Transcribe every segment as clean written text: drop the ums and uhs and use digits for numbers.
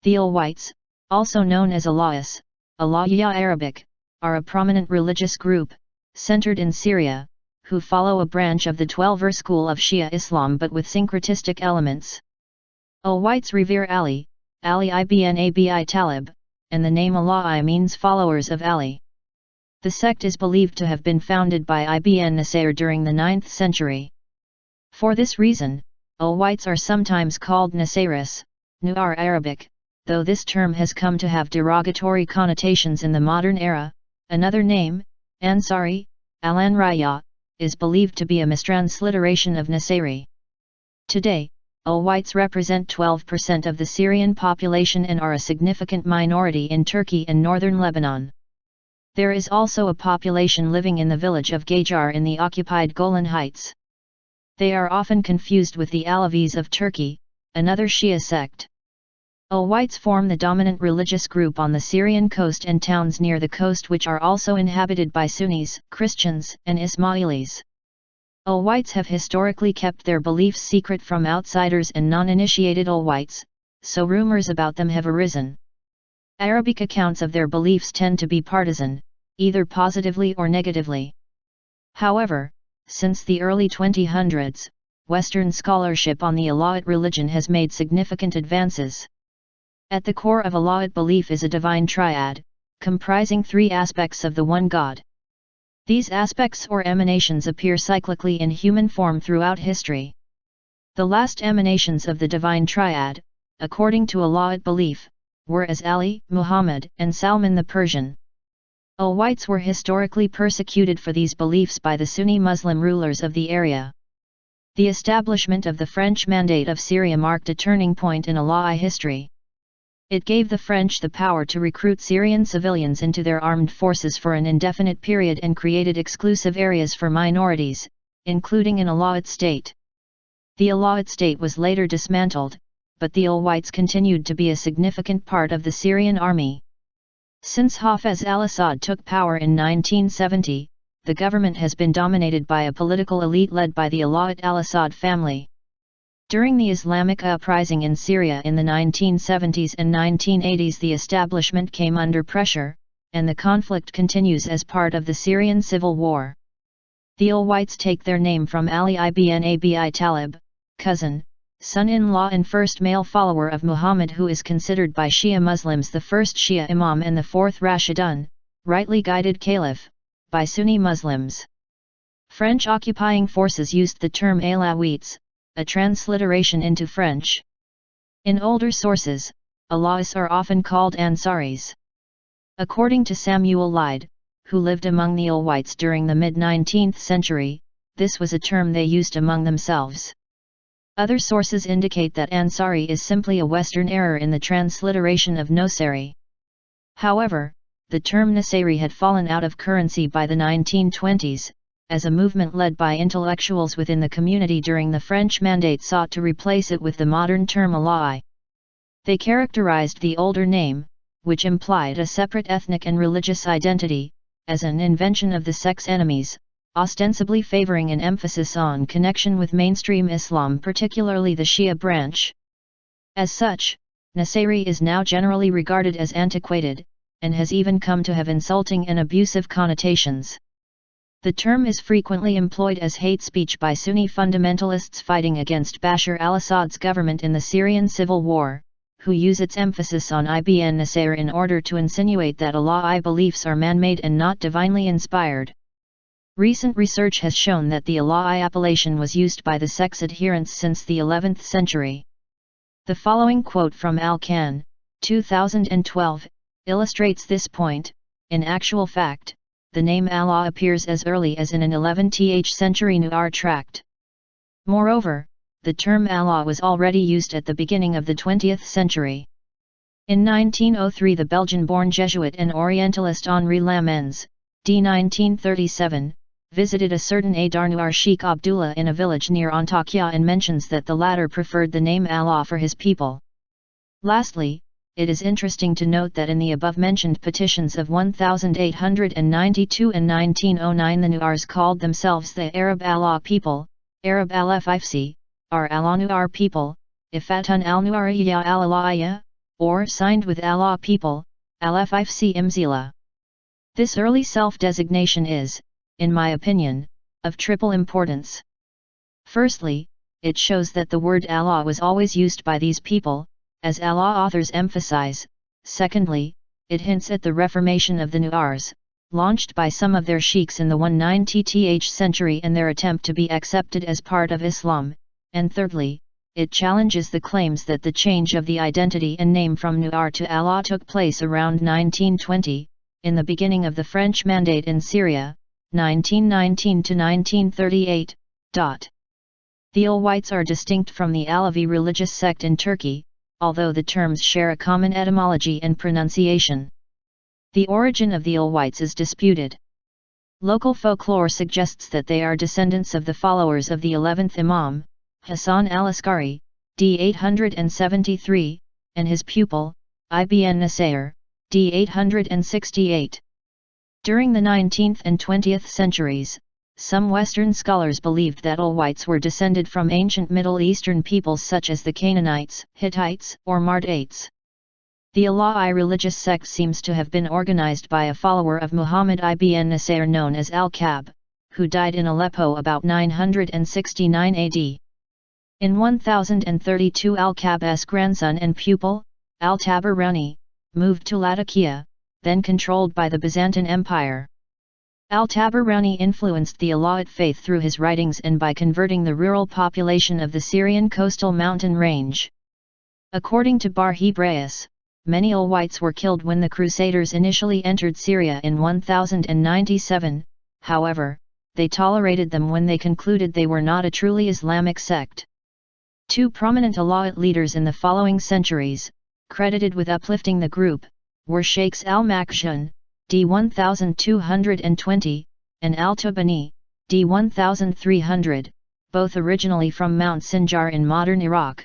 The Alawites, also known as Alawis, Alawīyyah Arabic, are a prominent religious group, centered in Syria, who follow a branch of the Twelver school of Shia Islam but with syncretistic elements. Alawites revere Ali, ibn Abi Talib, and the name Alawi means followers of Ali. The sect is believed to have been founded by Ibn Nusayr during the 9th century. For this reason, Alawites are sometimes called Nusayris, Nuṣayrī Arabic, though this term has come to have derogatory connotations in the modern era. Another name, Ansari, al-Anṣāriyyah, is believed to be a mistransliteration of Nusayri. Today, Alawites represent 12% of the Syrian population and are a significant minority in Turkey and northern Lebanon. There is also a population living in the village of Ghajar in the occupied Golan Heights. They are often confused with the Alavis of Turkey, another Shia sect. Alawites form the dominant religious group on the Syrian coast and towns near the coast, which are also inhabited by Sunnis, Christians, and Ismailis. Alawites have historically kept their beliefs secret from outsiders and non-initiated Alawites, so rumors about them have arisen. Arabic accounts of their beliefs tend to be partisan, either positively or negatively. However, since the early 2000s, Western scholarship on the Alawite religion has made significant advances. At the core of Alawite belief is a divine triad, comprising three aspects of the one God. These aspects or emanations appear cyclically in human form throughout history. The last emanations of the divine triad, according to Alawite belief, were as Ali, Muhammad, and Salman the Persian. Alawites were historically persecuted for these beliefs by the Sunni Muslim rulers of the area. The establishment of the French Mandate of Syria marked a turning point in Alawi history. It gave the French the power to recruit Syrian civilians into their armed forces for an indefinite period and created exclusive areas for minorities, including an Alawite state. The Alawite state was later dismantled, but the Alawites continued to be a significant part of the Syrian army. Since Hafez al-Assad took power in 1970, the government has been dominated by a political elite led by the Alawite al-Assad family. During the Islamic uprising in Syria in the 1970s and 1980s, the establishment came under pressure, and the conflict continues as part of the Syrian civil war. The Alawites take their name from Ali ibn Abi Talib, cousin, son-in-law and first male follower of Muhammad, who is considered by Shia Muslims the first Shia Imam and the fourth Rashidun, rightly guided caliph, by Sunni Muslims. French occupying forces used the term Alawites, a transliteration into French. In older sources, Alawis are often called Ansaris. According to Samuel Lyde, who lived among the Alawites during the mid-19th century, this was a term they used among themselves. Other sources indicate that Ansari is simply a Western error in the transliteration of Nusayri. However, the term Nusayri had fallen out of currency by the 1920s, as a movement led by intellectuals within the community during the French Mandate sought to replace it with the modern term Alawi. They characterized the older name, which implied a separate ethnic and religious identity, as an invention of the sect's enemies, ostensibly favoring an emphasis on connection with mainstream Islam, particularly the Shia branch. As such, Nusayri is now generally regarded as antiquated, and has even come to have insulting and abusive connotations. The term is frequently employed as hate speech by Sunni fundamentalists fighting against Bashar al-Assad's government in the Syrian civil war, who use its emphasis on Ibn Nusayr in order to insinuate that Alawi beliefs are man-made and not divinely inspired. Recent research has shown that the Alawi appellation was used by the sect's adherents since the 11th century. The following quote from Al-Khan, 2012, illustrates this point. In actual fact, the name Allah appears as early as in an 11th century Nusayr tract. Moreover, the term Allah was already used at the beginning of the 20th century. In 1903, the Belgian-born Jesuit and Orientalist Henri Lamens, d. 1937, visited a certain Adar Nusayr Sheikh Abdullah in a village near Antakya and mentions that the latter preferred the name Allah for his people. Lastly, it is interesting to note that in the above-mentioned petitions of 1892 and 1909, the Nusayrs called themselves the Arab Allah people, Arab al-Fifsi, or al-Nusayr people, Ifatun al-Nuṣayrīyyah al-Alawīyyah, or signed with Allah people, Alevis of Turkey. This early self-designation is, in my opinion, of triple importance. Firstly, it shows that the word Allah was always used by these people, as Allah authors emphasize. Secondly, it hints at the reformation of the Nusayrs, launched by some of their sheikhs in the 19th century and their attempt to be accepted as part of Islam. And thirdly, it challenges the claims that the change of the identity and name from Nusayr to Allah took place around 1920, in the beginning of the French Mandate in Syria, 1919 to 1938. The Alawites are distinct from the Alawi religious sect in Turkey, although the terms share a common etymology and pronunciation. The origin of the Alawites is disputed. Local folklore suggests that they are descendants of the followers of the 11th Imam, Hasan al-Askari, d. 873, and his pupil, Ibn Nusayr, d. 868. During the 19th and 20th centuries, some Western scholars believed that Alawites were descended from ancient Middle Eastern peoples such as the Canaanites, Hittites, or Mardates. The Alawi religious sect seems to have been organized by a follower of Muhammad ibn Nusayr known as al-Kab, who died in Aleppo about 969 AD. In 1032 al-Kab's grandson and pupil, al-Tabarani, moved to Latakia, then controlled by the Byzantine Empire. Al-Tabarani influenced the Alawite faith through his writings and by converting the rural population of the Syrian coastal mountain range. According to Bar Hebraeus, many Alawites were killed when the Crusaders initially entered Syria in 1097, however, they tolerated them when they concluded they were not a truly Islamic sect. Two prominent Alawite leaders in the following centuries, credited with uplifting the group, were Sheikhs al-Makshun, d. 1220, and al-Tubani, d. 1300, both originally from Mount Sinjar in modern Iraq.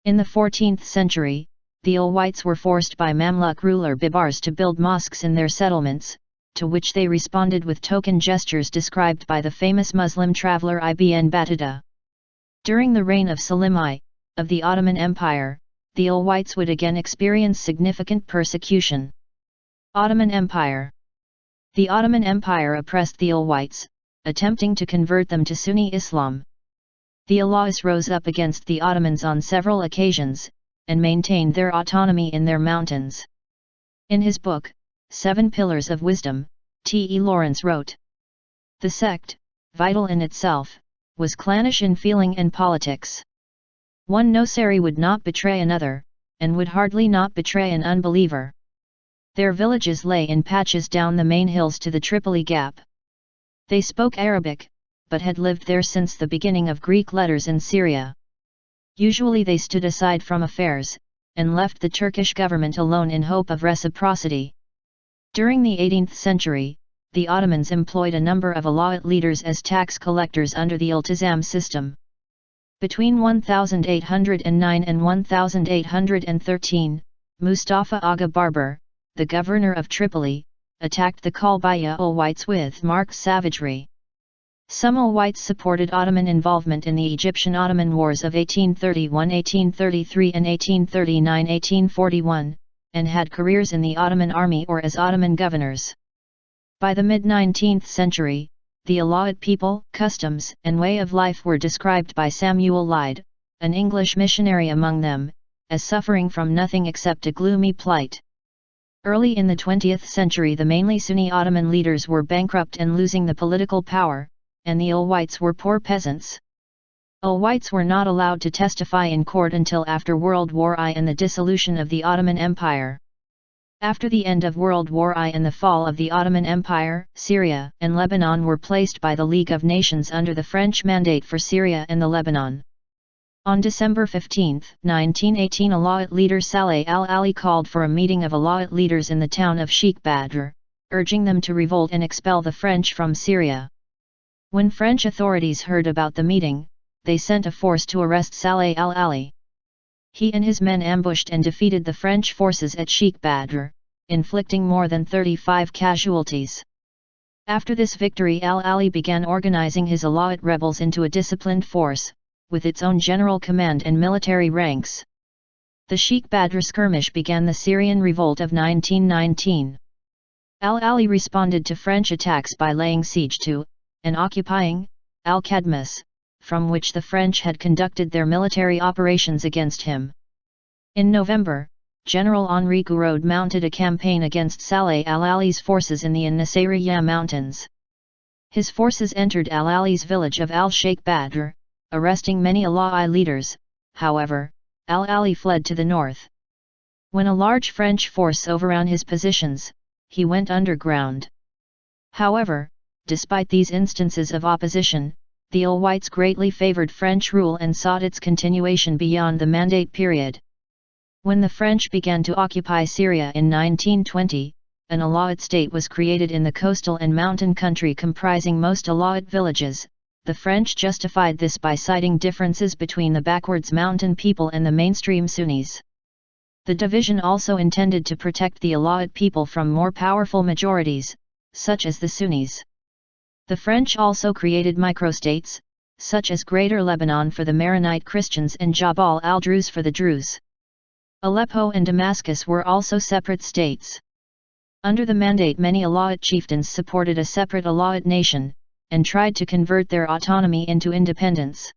In the 14th century, the Alawites were forced by Mamluk ruler Bibars to build mosques in their settlements, to which they responded with token gestures described by the famous Muslim traveller Ibn Battuta. During the reign of Selim I, of the Ottoman Empire, the Alawites would again experience significant persecution. Ottoman Empire. The Ottoman Empire oppressed the Alawites, attempting to convert them to Sunni Islam. The Alawis rose up against the Ottomans on several occasions, and maintained their autonomy in their mountains. In his book, 7 Pillars of Wisdom, T. E. Lawrence wrote, "The sect, vital in itself, was clannish in feeling and politics. One Nusayri would not betray another, and would hardly not betray an unbeliever. Their villages lay in patches down the main hills to the Tripoli Gap. They spoke Arabic, but had lived there since the beginning of Greek letters in Syria. Usually they stood aside from affairs, and left the Turkish government alone in hope of reciprocity. During the 18th century, the Ottomans employed a number of Alawite leaders as tax collectors under the iltizam system. Between 1809 and 1813, Mustafa Aga Barber, the governor of Tripoli, attacked the Qalbaya Alawites with marked savagery. Some Alawites supported Ottoman involvement in the Egyptian-Ottoman Wars of 1831-1833 and 1839-1841, and had careers in the Ottoman army or as Ottoman governors. By the mid-19th century, the Alawite people, customs, and way of life were described by Samuel Lyde, an English missionary among them, as suffering from nothing except a gloomy plight. Early in the 20th century the mainly Sunni Ottoman leaders were bankrupt and losing the political power, and the Alawites were poor peasants. Alawites were not allowed to testify in court until after World War I and the dissolution of the Ottoman Empire. After the end of World War I and the fall of the Ottoman Empire, Syria and Lebanon were placed by the League of Nations under the French Mandate for Syria and the Lebanon. On December 15, 1918, Alawite leader Saleh al-Ali called for a meeting of Alawite leaders in the town of Sheikh Badr, urging them to revolt and expel the French from Syria. When French authorities heard about the meeting, they sent a force to arrest Saleh al-Ali. He and his men ambushed and defeated the French forces at Sheikh Badr, inflicting more than 35 casualties. After this victory, al-Ali began organizing his Alawite rebels into a disciplined force, with its own general command and military ranks. The Sheikh Badr skirmish began the Syrian revolt of 1919. Al-Ali responded to French attacks by laying siege to, and occupying, Al-Qadmas, from which the French had conducted their military operations against him. In November, General Henri Gouraud mounted a campaign against Saleh al-Ali's forces in the Nusayriyyah mountains. His forces entered al-Ali's village of al-Sheikh Badr, arresting many Alawi leaders. However, al-Ali fled to the north. When a large French force overran his positions, he went underground. However, despite these instances of opposition, the Alawites greatly favored French rule and sought its continuation beyond the Mandate period. When the French began to occupy Syria in 1920, an Alawite state was created in the coastal and mountain country comprising most Alawite villages. The French justified this by citing differences between the backwards mountain people and the mainstream Sunnis. The division also intended to protect the Alawite people from more powerful majorities, such as the Sunnis. The French also created microstates, such as Greater Lebanon for the Maronite Christians and Jabal al-Druze for the Druze. Aleppo and Damascus were also separate states. Under the Mandate, many Alawite chieftains supported a separate Alawite nation, and tried to convert their autonomy into independence.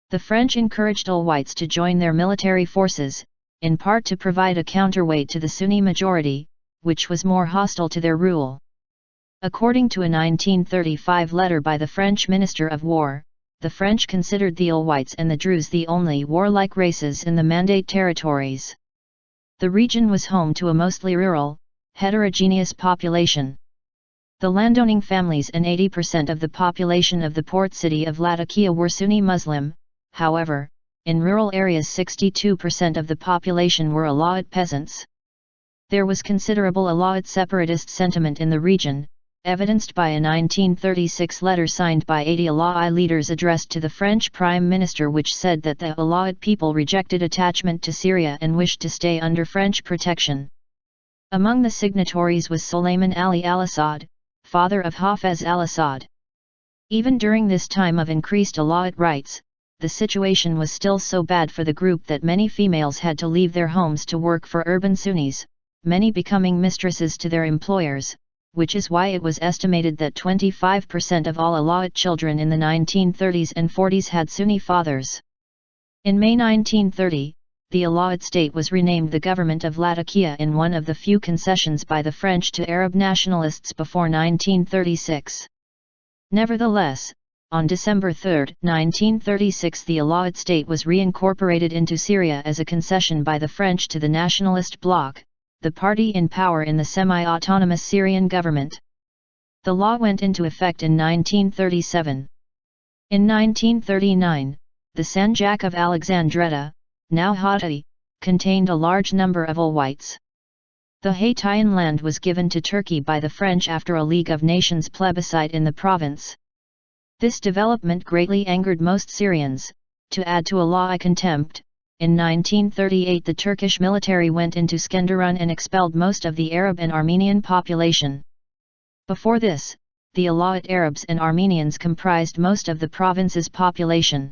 The French encouraged Alawites to join their military forces, in part to provide a counterweight to the Sunni majority, which was more hostile to their rule. According to a 1935 letter by the French Minister of War, the French considered the Alawites and the Druze the only warlike races in the Mandate territories. The region was home to a mostly rural, heterogeneous population. The landowning families and 80% of the population of the port city of Latakia were Sunni Muslim. However, in rural areas 62% of the population were Alawite peasants. There was considerable Alawite separatist sentiment in the region, evidenced by a 1936 letter signed by 80 Alawi leaders addressed to the French Prime Minister, which said that the Alawite people rejected attachment to Syria and wished to stay under French protection. Among the signatories was Sulayman Ali al-Assad, father of Hafez al-Assad. Even during this time of increased Alawite rights, the situation was still so bad for the group that many females had to leave their homes to work for urban Sunnis, many becoming mistresses to their employers, which is why it was estimated that 25% of all Alawite children in the 1930s and 40s had Sunni fathers. In May 1930, the Alawite state was renamed the Government of Latakia in one of the few concessions by the French to Arab nationalists before 1936. Nevertheless, on December 3, 1936, the Alawite state was reincorporated into Syria as a concession by the French to the nationalist bloc, the party in power in the semi-autonomous Syrian government. The law went into effect in 1937. In 1939, the Sanjak of Alexandretta, now Hatay, contained a large number of Alawites. The Hattian land was given to Turkey by the French after a League of Nations plebiscite in the province. This development greatly angered most Syrians. To add to Alawi contempt, in 1938 the Turkish military went into Skenderun and expelled most of the Arab and Armenian population. Before this, the Alawite Arabs and Armenians comprised most of the province's population.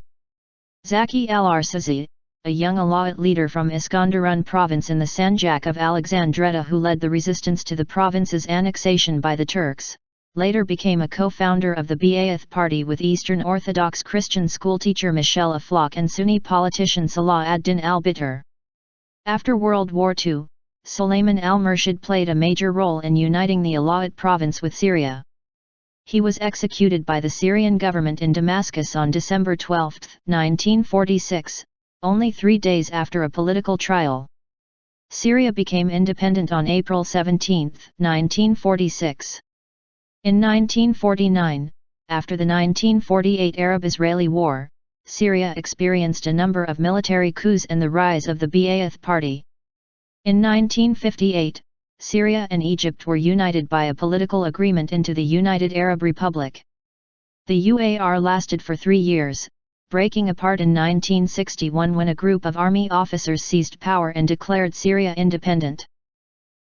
Zaki al-Arsazi, a young Alawite leader from Iskenderun province in the Sanjak of Alexandretta who led the resistance to the province's annexation by the Turks, later became a co-founder of the Ba'ath party with Eastern Orthodox Christian schoolteacher Michel Aflaq and Sunni politician Salah ad-Din al-Bitar. After World War II, Sulayman al-Murshid played a major role in uniting the Alawite province with Syria. He was executed by the Syrian government in Damascus on December 12, 1946, only 3 days after a political trial. Syria became independent on April 17, 1946. In 1949, after the 1948 Arab-Israeli War, Syria experienced a number of military coups and the rise of the Ba'ath party. In 1958, Syria and Egypt were united by a political agreement into the United Arab Republic. The UAR lasted for 3 years, breaking apart in 1961 when a group of army officers seized power and declared Syria independent.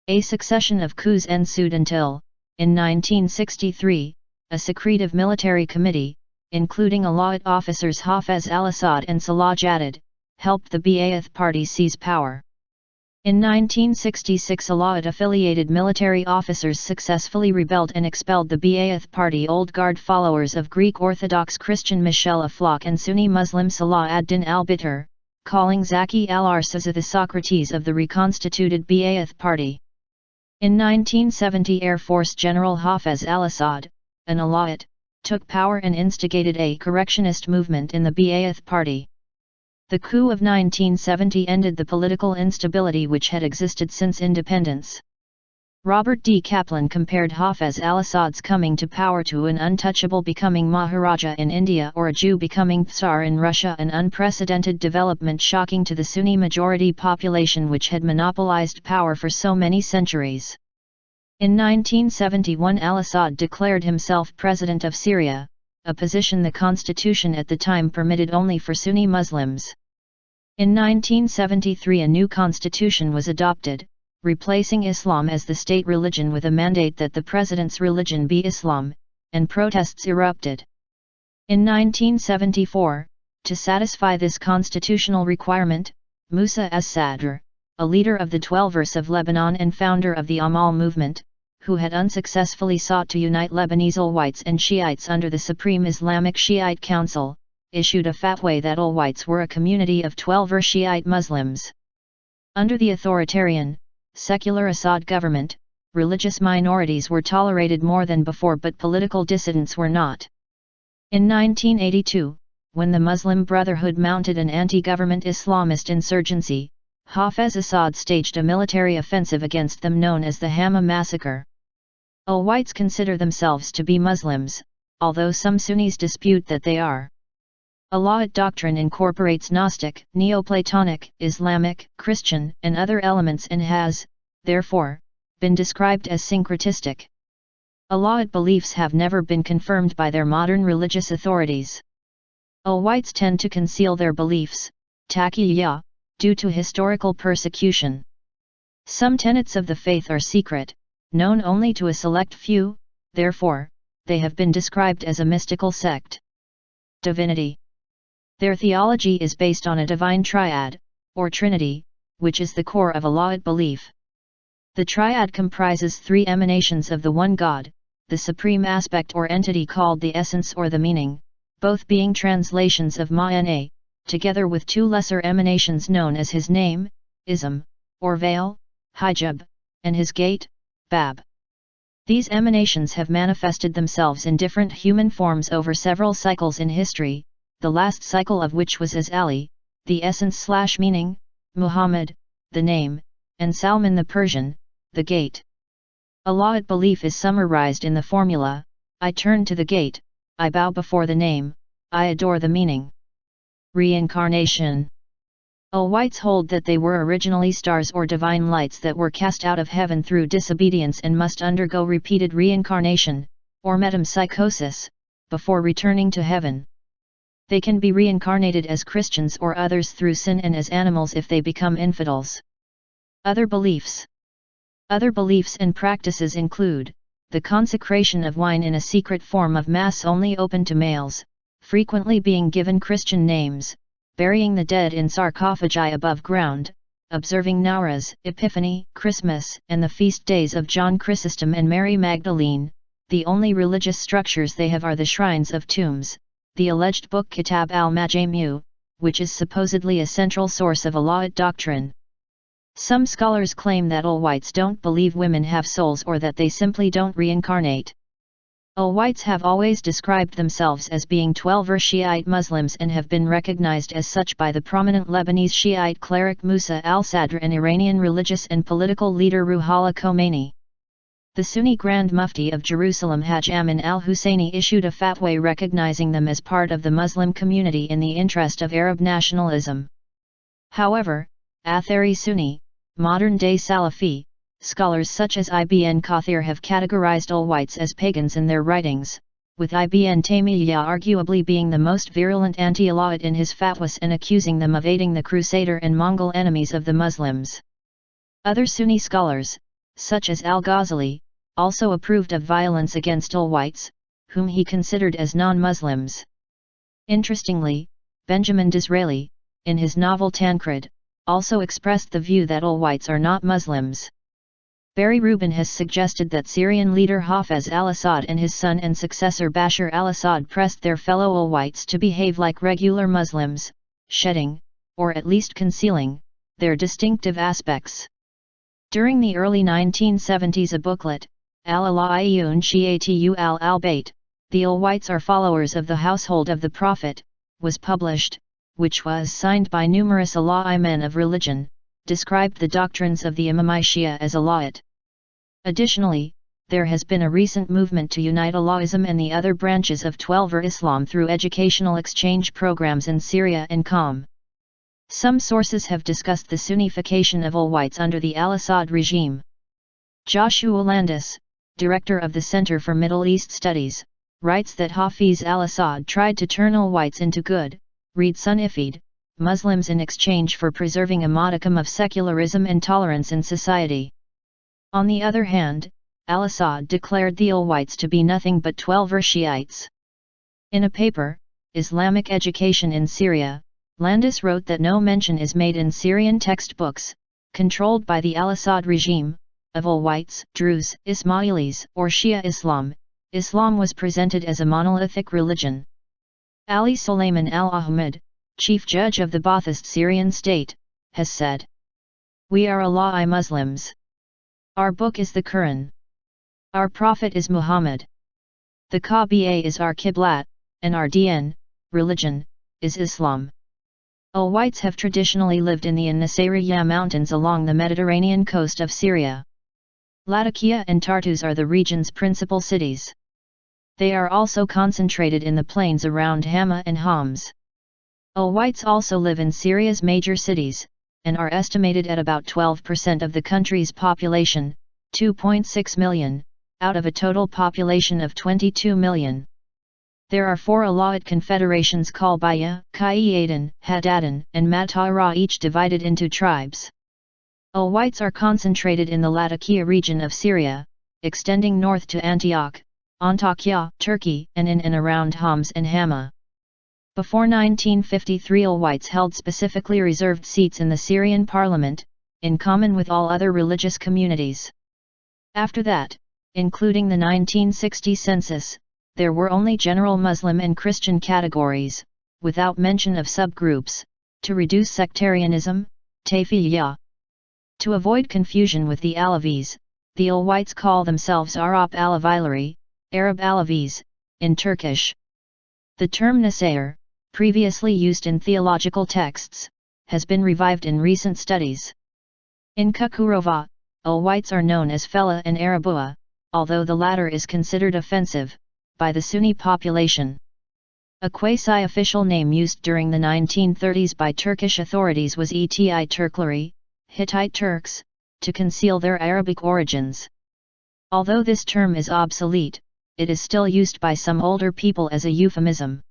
A succession of coups ensued until, in 1963, a secretive military committee, including Alawite officers Hafez al-Assad and Salah Jadid, helped the Ba'ath Party seize power. In 1966, Alawite-affiliated military officers successfully rebelled and expelled the Ba'ath Party Old Guard followers of Greek Orthodox Christian Michel Aflaq and Sunni Muslim Salah ad-Din al-Bitar, calling Zaki al-Arsaza the Socrates of the reconstituted Ba'ath Party. In 1970, Air Force General Hafez al-Assad, an Alawite, took power and instigated a correctionist movement in the Ba'ath Party. The coup of 1970 ended the political instability which had existed since independence. Robert D. Kaplan compared Hafez al-Assad's coming to power to an untouchable becoming Maharaja in India or a Jew becoming Tsar in Russia, an unprecedented development shocking to the Sunni majority population which had monopolized power for so many centuries. In 1971, al-Assad declared himself president of Syria, a position the constitution at the time permitted only for Sunni Muslims. In 1973, a new constitution was adopted, replacing Islam as the state religion with a mandate that the president's religion be Islam, and protests erupted. In 1974, to satisfy this constitutional requirement, Musa as-Sadr, a leader of the Twelvers of Lebanon and founder of the Amal movement, who had unsuccessfully sought to unite Lebanese Alawites and Shiites under the Supreme Islamic Shiite Council, issued a fatwa that Alawites were a community of Twelver Shiite Muslims. Under the authoritarian, secular Assad government, religious minorities were tolerated more than before, but political dissidents were not. In 1982, when the Muslim Brotherhood mounted an anti-government Islamist insurgency, Hafez Assad staged a military offensive against them known as the Hama massacre. Alawites consider themselves to be Muslims, although some Sunnis dispute that they are. Alawite doctrine incorporates Gnostic, Neoplatonic, Islamic, Christian, and other elements and has, therefore, been described as syncretistic. Alawite beliefs have never been confirmed by their modern religious authorities. Alawites tend to conceal their beliefs, taqiyya, due to historical persecution. Some tenets of the faith are secret, known only to a select few, therefore, they have been described as a mystical sect. Divinity. Their theology is based on a divine triad, or trinity, which is the core of Alawite belief. The triad comprises three emanations of the one God, the supreme aspect or entity called the essence or the meaning, both being translations of Ma'ana, together with two lesser emanations known as his name, ism, or veil, hijab, and his gate, bab. These emanations have manifested themselves in different human forms over several cycles in history, the last cycle of which was as Ali, the essence/meaning, Muhammad, the name, and Salman the Persian, the gate. Alawite belief is summarized in the formula, I turn to the gate, I bow before the name, I adore the meaning. Reincarnation. Alawites hold that they were originally stars or divine lights that were cast out of heaven through disobedience and must undergo repeated reincarnation, or metempsychosis, before returning to heaven. They can be reincarnated as Christians or others through sin and as animals if they become infidels. Other beliefs. Other beliefs and practices include the consecration of wine in a secret form of Mass only open to males, frequently being given Christian names, burying the dead in sarcophagi above ground, observing Nowruz, Epiphany, Christmas, and the feast days of John Chrysostom and Mary Magdalene. The only religious structures they have are the shrines of tombs, the alleged book Kitab al-Majmu, which is supposedly a central source of Alawite doctrine. Some scholars claim that Alawites don't believe women have souls or that they simply don't reincarnate. Alawites have always described themselves as being Twelver Shiite Muslims and have been recognized as such by the prominent Lebanese Shiite cleric Musa al-Sadr and Iranian religious and political leader Ruhollah Khomeini. The Sunni Grand Mufti of Jerusalem Hajj Amin al-Husseini issued a fatwa recognizing them as part of the Muslim community in the interest of Arab nationalism. However, Athari Sunni, modern-day Salafi, scholars such as Ibn Kathir have categorized Alawites as pagans in their writings, with Ibn Taymiyyah arguably being the most virulent anti-Alawite in his fatwas and accusing them of aiding the Crusader and Mongol enemies of the Muslims. Other Sunni scholars, such as al-Ghazali, also approved of violence against Alawites, whom he considered as non-Muslims. Interestingly, Benjamin Disraeli, in his novel Tancred, also expressed the view that Alawites are not Muslims. Barry Rubin has suggested that Syrian leader Hafez al-Assad and his son and successor Bashar al-Assad pressed their fellow Alawites to behave like regular Muslims, shedding, or at least concealing, their distinctive aspects. During the early 1970s, a booklet, Al-Alawiyyun Shi'atu al-Bayt, The Alawites Are Followers of the Household of the Prophet, was published, which was signed by numerous Alawi men of religion, described the doctrines of the Imamiyya Shia as Alawite. Additionally, there has been a recent movement to unite Alawism and the other branches of Twelver Islam through educational exchange programs in Syria and Qom. Some sources have discussed the Sunnification of Alawites under the al-Assad regime. Joshua Landis, director of the Center for Middle East Studies, writes that Hafez al-Assad tried to turn Alawites into good, read Sunnified, Muslims in exchange for preserving a modicum of secularism and tolerance in society. On the other hand, al-Assad declared the Alawites to be nothing but Twelver Shiites. In a paper, Islamic Education in Syria, Landis wrote that no mention is made in Syrian textbooks, controlled by the al-Assad regime, of Alawites, Druze, Ismailis, or Shia Islam. Islam was presented as a monolithic religion. Ali Sulayman al-Ahmad, chief judge of the Ba'athist Syrian state, has said, "We are Alawi Muslims. Our book is the Quran. Our prophet is Muhammad. The Kaaba is our Qiblat, and our deen, religion, is Islam." Alawites have traditionally lived in the Nusayriyyah mountains along the Mediterranean coast of Syria. Latakia and Tartus are the region's principal cities. They are also concentrated in the plains around Hama and Homs. Alawites also live in Syria's major cities, and are estimated at about 12% of the country's population, 2.6 million, out of a total population of 22 million. There are 4 Alawite confederations called Baya, Qa'iyadan, Hadadan, and Matara, each divided into tribes. Alawites are concentrated in the Latakia region of Syria, extending north to Antioch, Antakya, Turkey, and in and around Homs and Hama. Before 1953, Alawites held specifically reserved seats in the Syrian parliament, in common with all other religious communities. After that, including the 1960 census, there were only general Muslim and Christian categories, without mention of subgroups, to reduce sectarianism, tafiyya. To avoid confusion with the Alawis, the Alawites call themselves Arab Alawiyyah, Arab Alawis, in Turkish. The term Nusayr, previously used in theological texts, has been revived in recent studies. In Çukurova, Alawites are known as Fella and Arabuğa, although the latter is considered offensive by the Sunni population. A quasi-official name used during the 1930s by Turkish authorities was Eti Turkleri, Hittite Turks, to conceal their Arabic origins. Although this term is obsolete, it is still used by some older people as a euphemism.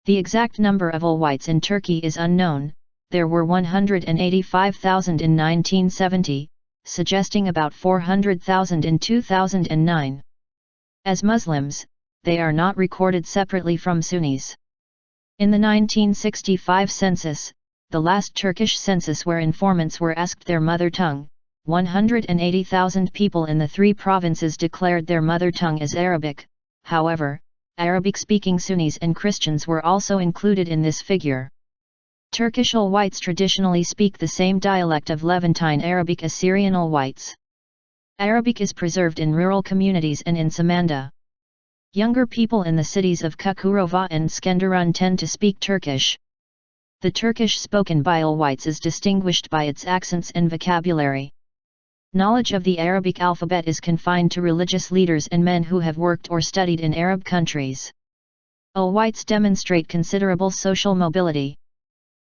The exact number of Alawites in Turkey is unknown. There were 185,000 in 1970, suggesting about 400,000 in 2009. As Muslims, they are not recorded separately from Sunnis. In the 1965 census, the last Turkish census where informants were asked their mother tongue, 180,000 people in the 3 provinces declared their mother tongue as Arabic. However, Arabic-speaking Sunnis and Christians were also included in this figure. Turkish Alawites traditionally speak the same dialect of Levantine Arabic as Syrian Alawites. Arabic is preserved in rural communities and in Samandağ. Younger people in the cities of Çukurova and Skenderun tend to speak Turkish. The Turkish spoken by Alawites is distinguished by its accents and vocabulary. Knowledge of the Arabic alphabet is confined to religious leaders and men who have worked or studied in Arab countries. Alawites demonstrate considerable social mobility.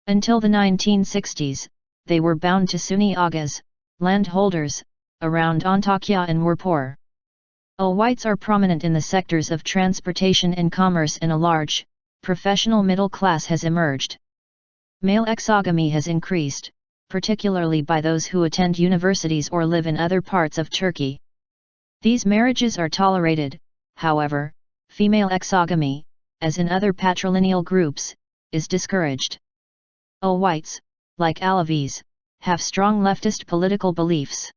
Until the 1960s, they were bound to Sunni agas, landholders, around Antakya and were poor. Alawites are prominent in the sectors of transportation and commerce, and a large, professional middle class has emerged. Male exogamy has increased, particularly by those who attend universities or live in other parts of Turkey. These marriages are tolerated, however, female exogamy, as in other patrilineal groups, is discouraged. Alawites, like Alawis, have strong leftist political beliefs.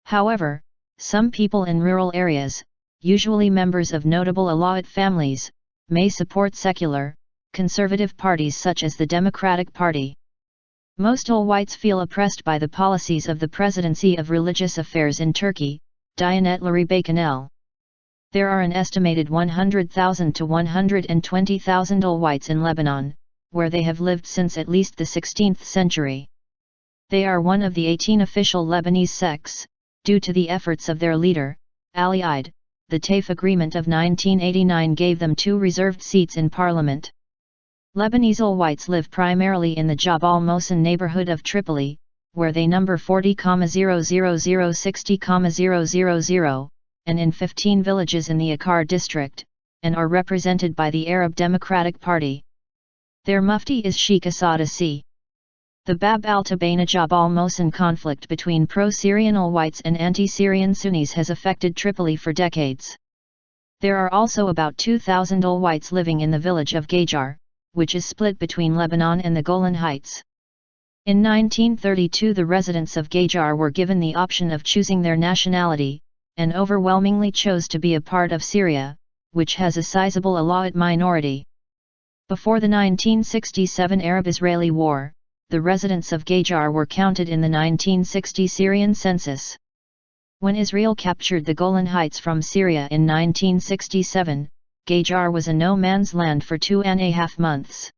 However, some people in rural areas, usually members of notable Alawite families, may support secular, conservative parties such as the Democratic Party. Most Alawites feel oppressed by the policies of the Presidency of Religious Affairs in Turkey, Diyanetleri Bakanı. There are an estimated 100,000 to 120,000 Alawites in Lebanon, where they have lived since at least the 16th century. They are one of the 18 official Lebanese sects, due to the efforts of their leader, Ali Id. The TAIF Agreement of 1989 gave them 2 reserved seats in parliament. Lebanese Alawites live primarily in the Jabal Mohsen neighborhood of Tripoli, where they number 40,00060,000, and in 15 villages in the Akkar district, and are represented by the Arab Democratic Party. Their mufti is Sheikh Asad. The Bab al-Tabayna Jabal Mohsen conflict between pro-Syrian Alawites and anti-Syrian Sunnis has affected Tripoli for decades. There are also about 2,000 Alawites living in the village of Ghajar, which is split between Lebanon and the Golan Heights. In 1932 the residents of Ghajar were given the option of choosing their nationality, and overwhelmingly chose to be a part of Syria, which has a sizable Alawite minority. Before the 1967 Arab-Israeli War, the residents of Ghajar were counted in the 1960 Syrian census. When Israel captured the Golan Heights from Syria in 1967, Ghajar was a no-man's land for 2.5 months.